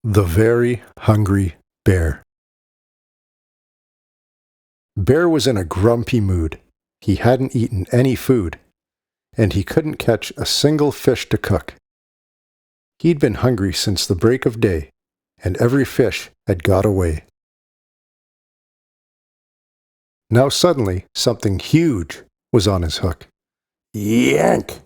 The Very Hungry Bear. Bear was in a grumpy mood. He hadn't eaten any food, and he couldn't catch a single fish to cook. He'd been hungry since the break of day, and every fish had got away. Now suddenly, something huge was on his hook. Yank!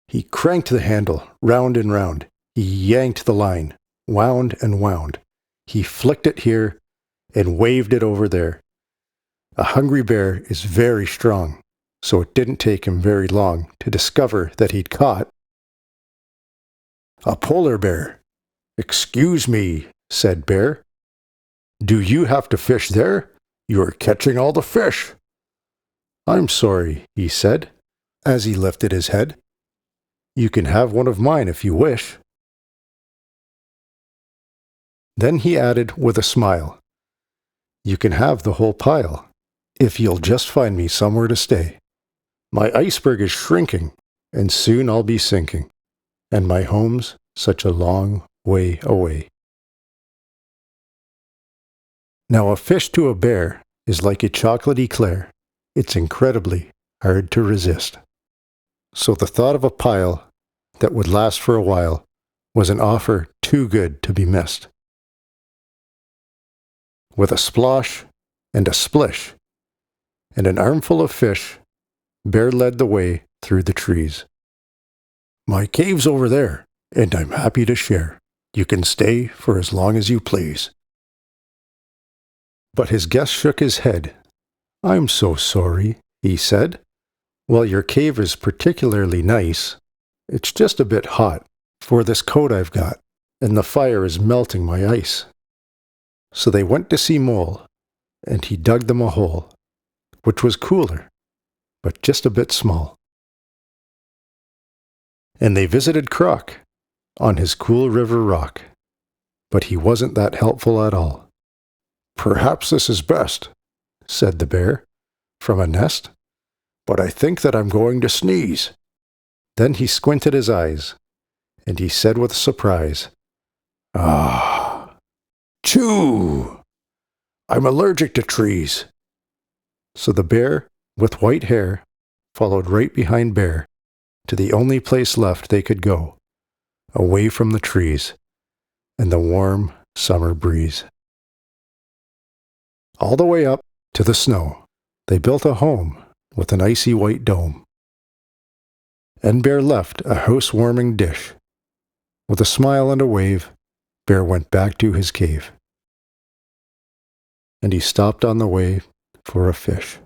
He cranked the handle round and round. He yanked the line, wound and wound. He flicked it here and waved it over there. A hungry bear is very strong, so it didn't take him very long to discover that he'd caught a polar bear. "Excuse me," said Bear. "Do you have to fish there? You are catching all the fish." "I'm sorry," he said, as he lifted his head. "You can have one of mine if you wish." Then he added with a smile, "You can have the whole pile, if you'll just find me somewhere to stay. My iceberg is shrinking, and soon I'll be sinking, and my home's such a long way away." Now a fish to a bear is like a chocolate eclair. It's incredibly hard to resist. So the thought of a pile that would last for a while was an offer too good to be missed. With a splosh and a splish and an armful of fish, Bear led the way through the trees. "My cave's over there, and I'm happy to share. You can stay for as long as you please." But his guest shook his head. "I'm so sorry," he said. "Well, your cave is particularly nice. It's just a bit hot for this coat I've got, and the fire is melting my ice." So they went to see Mole, and he dug them a hole, which was cooler, but just a bit small. And they visited Croc on his cool river rock, but he wasn't that helpful at all. "Perhaps this is best," said the bear from a nest, "but I think that I'm going to sneeze." Then he squinted his eyes, and he said with surprise, "Ah, choo! I'm allergic to trees." So the bear with white hair followed right behind Bear to the only place left they could go, away from the trees and the warm summer breeze. All the way up to the snow, they built a home with an icy white dome. And Bear left a house-warming dish. With a smile and a wave, Bear went back to his cave. And he stopped on the way for a fish.